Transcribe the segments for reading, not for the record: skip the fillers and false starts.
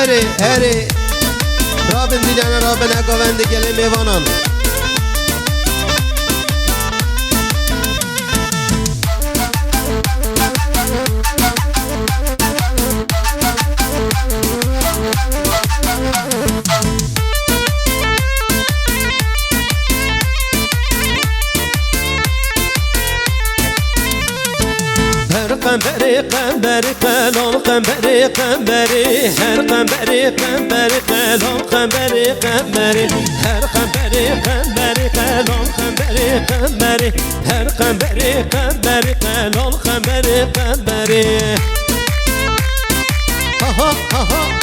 هری هری رابن دیدن رابن اگاوند گلی میوانان قنبري قنبري قالوا قنبري قنبري هر قنبري قنبري قالوا قنبري قنبري هر قنبري قنبري قالوا قنبري قنبري هر قنبري قنبري قالوا قنبري قنبري ها ها ها ها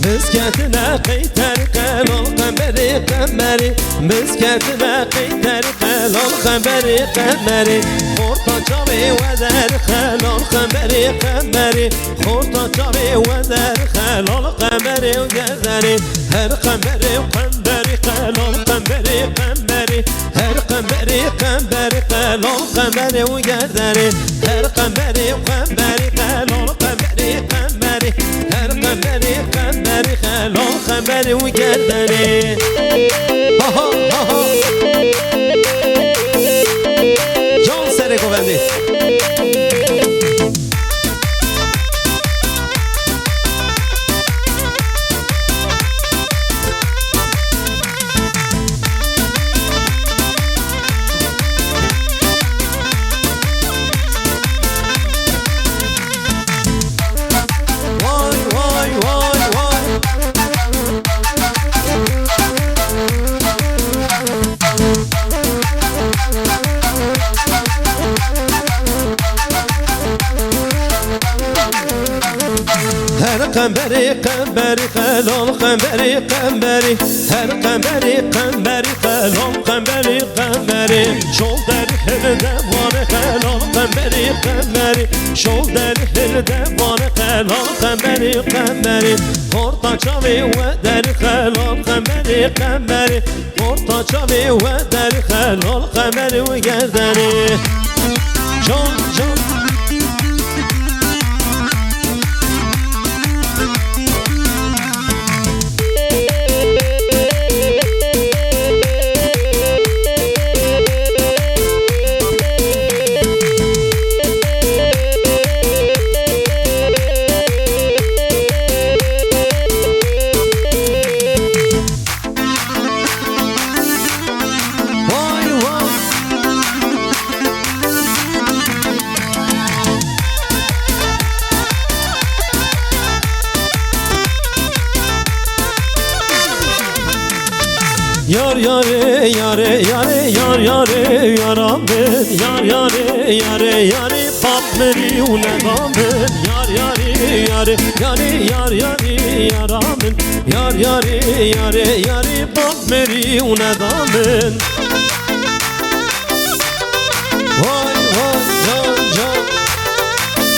مسكتنا قيتر قالوا قمري قمري مسكتنا قيتر قالوا قمري قمري خورطة جابي ودار قالوا قمري قمري خورطة جابي ودار قالوا قمري وقدري هر قمري وقمري قالوا قمري قمري هر قمري قمري قالوا قمري وقدري هر قمري وقمري قالوا قمري قمري هر قمري قمري خلو خبري وقدري جون سرقو بندي قنبري قنبري خلو قنبري قنبري هر قنبري قنبري خلو قنبري قنبري شول در هردوان خلو قنبري قنبري شول در هردوان خلو قنبري قنبري خورطة جامي ودر خلو قنبري قنبري خورطة جامي ودر خلو قنبري وقدري جون جون Yar yare yare yare yar yare yaramen yar yare yare yare bab meri unedamen yar yare yare yare yar yare yaramen yar yare yare yare bab meri unedamen Vay vay can can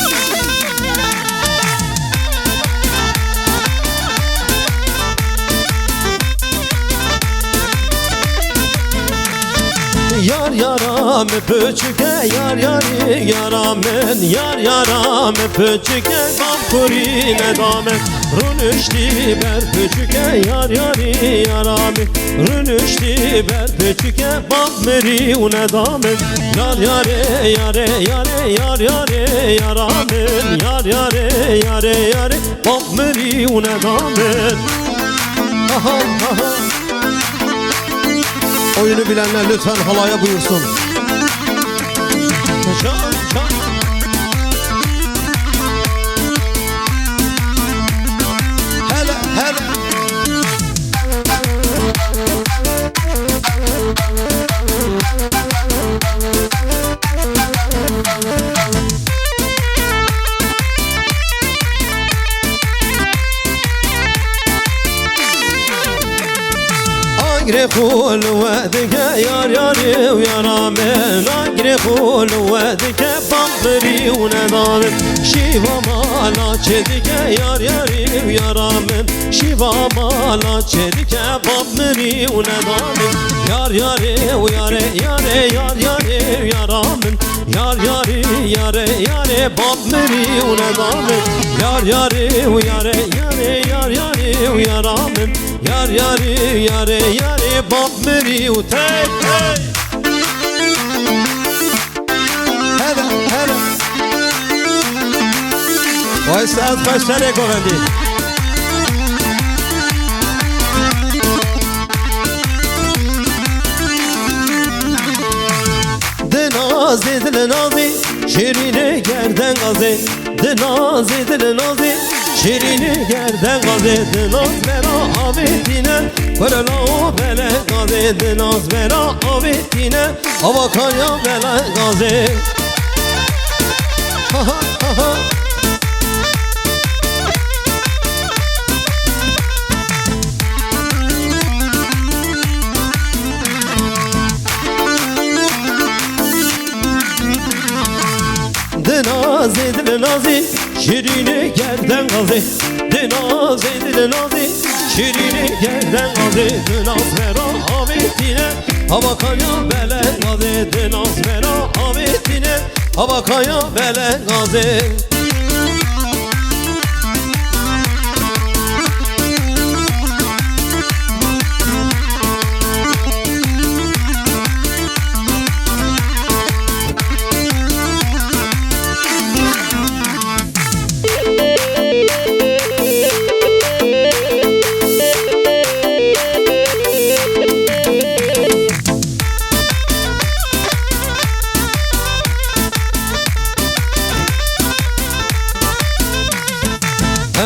Yar yaram pöçüke yar yari yaramen yar yaram pöçüke kampuri nedamen Rünüşti ber pöçüke yar yari yaramen Rünüşti ber pöçüke bakmeri unedamen Yar yare yare yare yar yare yaramen Yar yare yare yare bakmeri unedamen Aha aha Oyunu bilenler lütfen halaya buyursun. Çal çal. Hele hele. Agre khul wadike yar yari و yaramen Agre khul wadike bam مری و ندامن شیوا مالا چه دیگه یار یاری یارامن شیوا مالا چه دیگه باب مری و ندامن یار یاری و یاره یاره یار یاری یارامن یار یاری یاره یاره باب مری و ندامن یار یاری و یاره یاره یار یاری و یارامن یار یاری یاره یاره باب مری و تی وای ساعت خوشتره گوهندی دنازی دل نازی شیرینه گردن غازی دنازی دل نازی شیرینه گردن غازی دناز برا آبیدینه کرلا و بله غازی دناز برا آبیدینه آوا کاریا بله غازی ها ها ها ها دنازی دل نازی شیرینه گردن غازی دنازی دل نازی شیرینه گردن غازی دناز برا آبیدینه هوا کایا بله غازی دناز برا آبیدینه هوا کایا بله غازی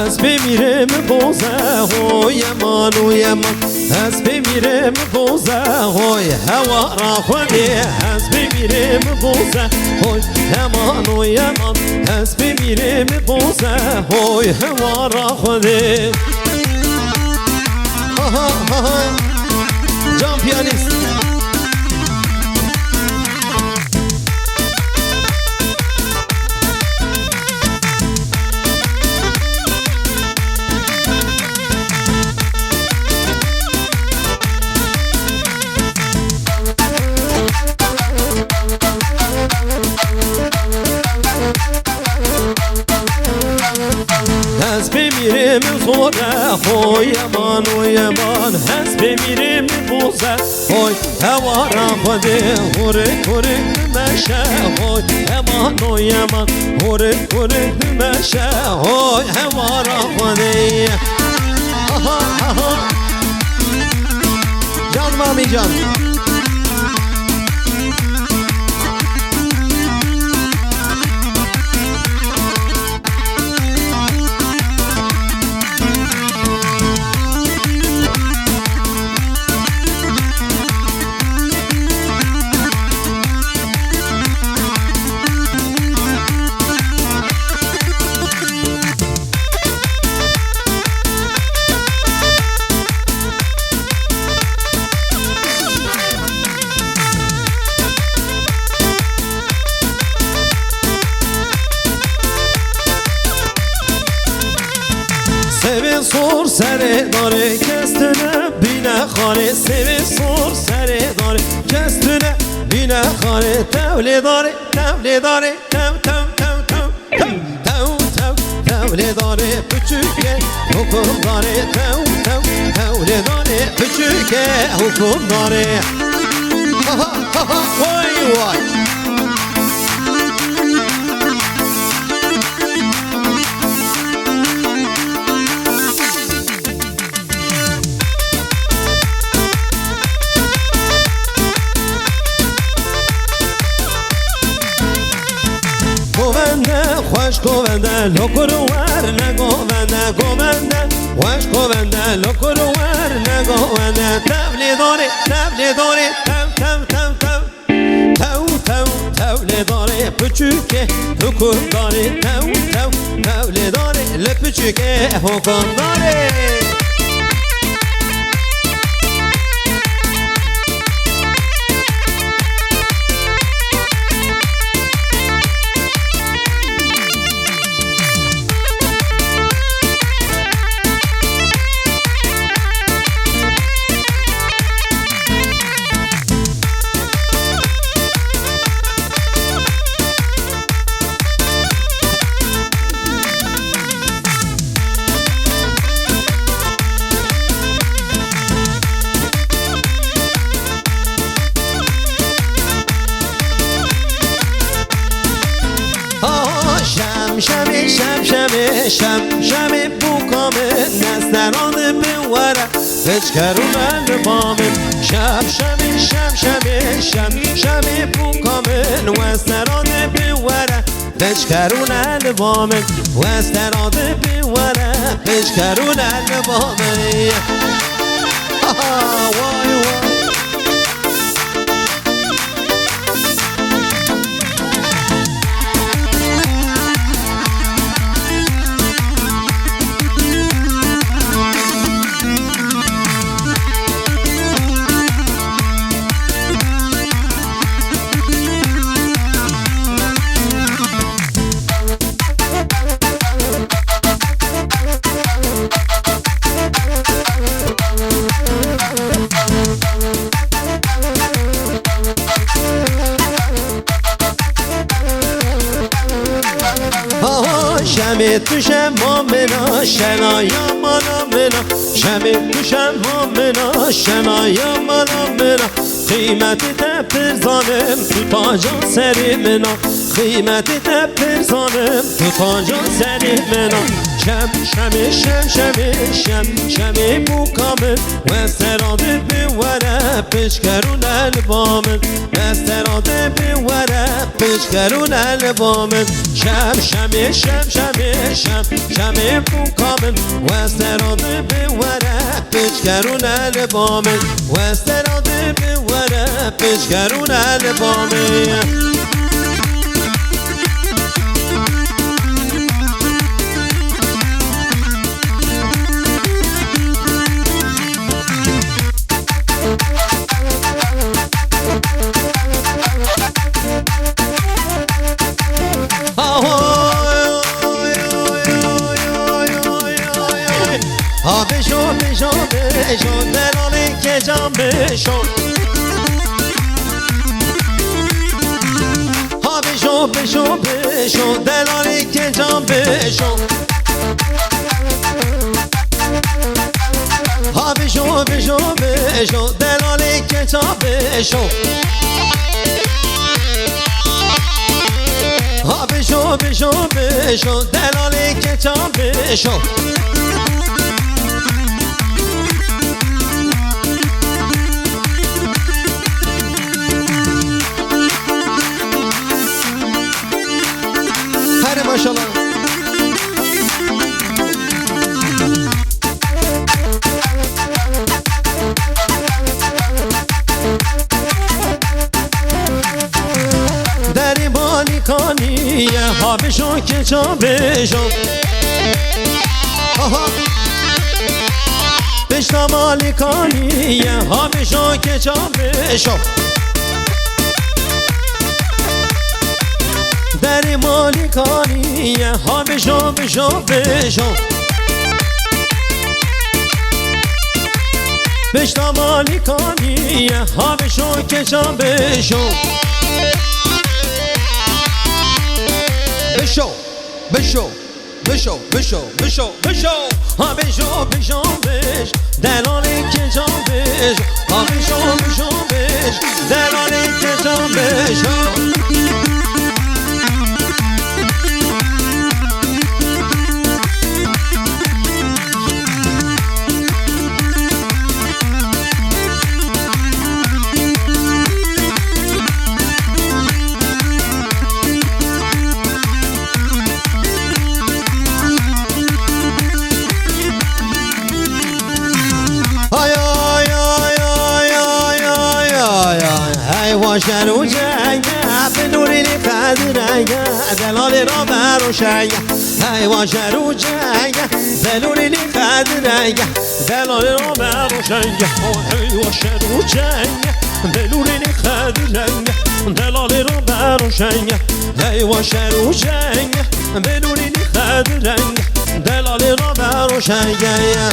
از بمیرم بوزه های یمان و یمان از بمیرم بوزه های هوا را خودی از بمیرم بوزه های یمان و یمان از بمیرم بوزه های هوا را خودی جان پیانیست از بمیرم زوره های یمان و یمان از بمیرم بوزه های هوا را خوده هوره هوره نمشه های یمان و یمان هوره هوره نمشه های هوا را خوده جان مامی جان سوی سور سره داره کستونه بینه خاره سوی سور سره داره کستونه بینه خاره تولی داره تولی داره تو تو تو تو تو تو تو تولی داره بچوکه حکم داره تو تو تولی داره بچوکه حکم داره وای وای خوش گوونده لکرور نگوونده گوونده خوش گوونده لکرور نگوونده تولی داره تولی داره تو تو تو تو تو تو تولی داره پچوکه حکم داره تو تو تولی داره لپچوکه حکم داره شم بو کامل نسترانه بوره بچکرونه لبامن شم بو کامل وسترانه بوره بچکرونه لبامن وسترانه بوره بچکرونه لبامن وای وای شمی تو شما منا شنایا مالا منا شمی تو شما منا شنایا مالا منا قیمت تپر زانم تو تاجا سری منا قیمت تپر زانم تو تاجا سری منا شمی بو کامل وستراده بوره پشکرون البامن وستراده بوره پشکرون البامن شمی بو کامل وستراده بوره پشکرون البامن وستراده بوره پشکرون البامن بشو دلالی که جام بشو بشو دلالی که جام بشو بشو دلالی که جام بشو بشو دلالی که جام بشو ماشاءالله دری مالکانی ها بشو که جا بشو بشتا مالکانی ها بشو که جا بشو دری مالکانی ها بشو بشتا مالکانی ها بشو که جا بشو ها بشو دلالی که جا بشو ها بشو دلالی که جا بشو شنو جنگه به نوری قدرنگه دلالی را بروشنگه حیوان شنو جنگه به نوری قدرنگه دلالی را بروشنگه حیوان شنو جنگه به نوری قدرنگه دلالی را بروشنگه حیوان شنو جنگه به نوری قدرنگه دلالی را بروشنگه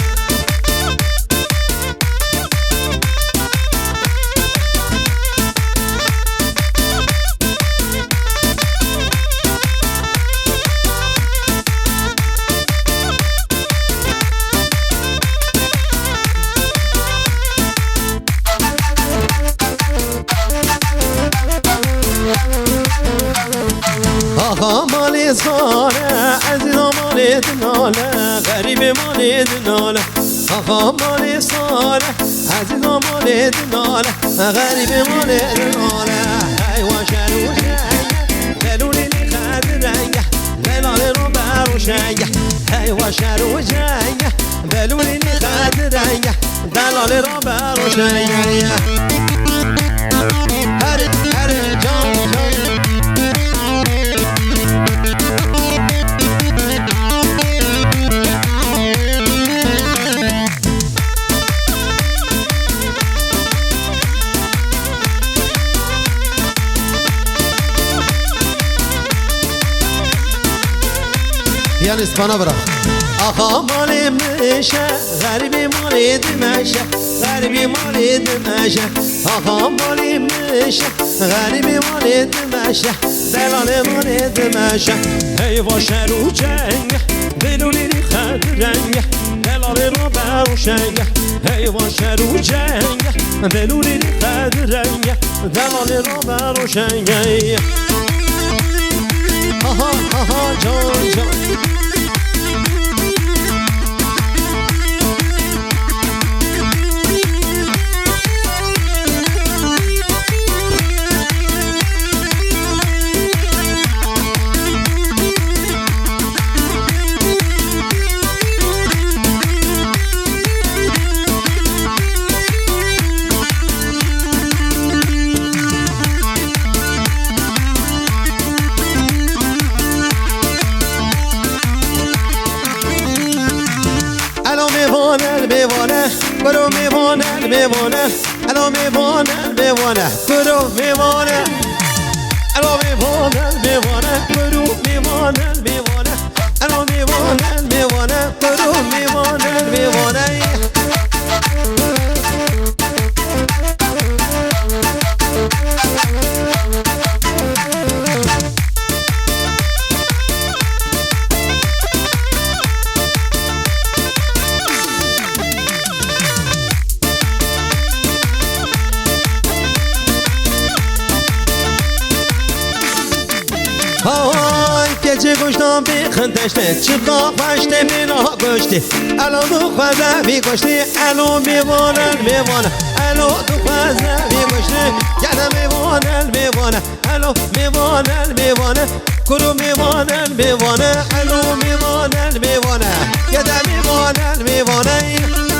ساره عزیز مال دناله غریب مال دناله آقا مال ساره عزیز مال دناله غریب مال دناله ای واشر و شنگه دلولی خد رنگه دلال رو بر و شنگه ای واشر و شنگه دلولی خد رنگه دلال رو بر و شنگه هره هره جان جان یعنی اسپانا برا آقا مال مشه غریبی مال دمشه غریبی مال دمشه آقا مال مشه غریبی مال دمشه دلال مال دمشه ای واشه رو جنگ دلولی خد رنگ دلال رو بر و شنگ ای واشه رو جنگ دلولی خد رنگ دلال رو بر و شنگ آها آها جان جان میوانه برو میوانه میوانه الان میوانه میوانه برو میوانه الان میوانه میوانه برو میوانه میوانه الان میوانه میوانه برو میوانه میوانه گچه گشتم بخندشته چقا پشته مینا گشتی الان دو خوزه بیگشتی الان میوانن میوانه الان دو خوزه بیگشتی گرم میوانن میوانه الان میوانن میوانه کرو میوانن میوانه الان میوانن میوانه گرم میوانن میوانه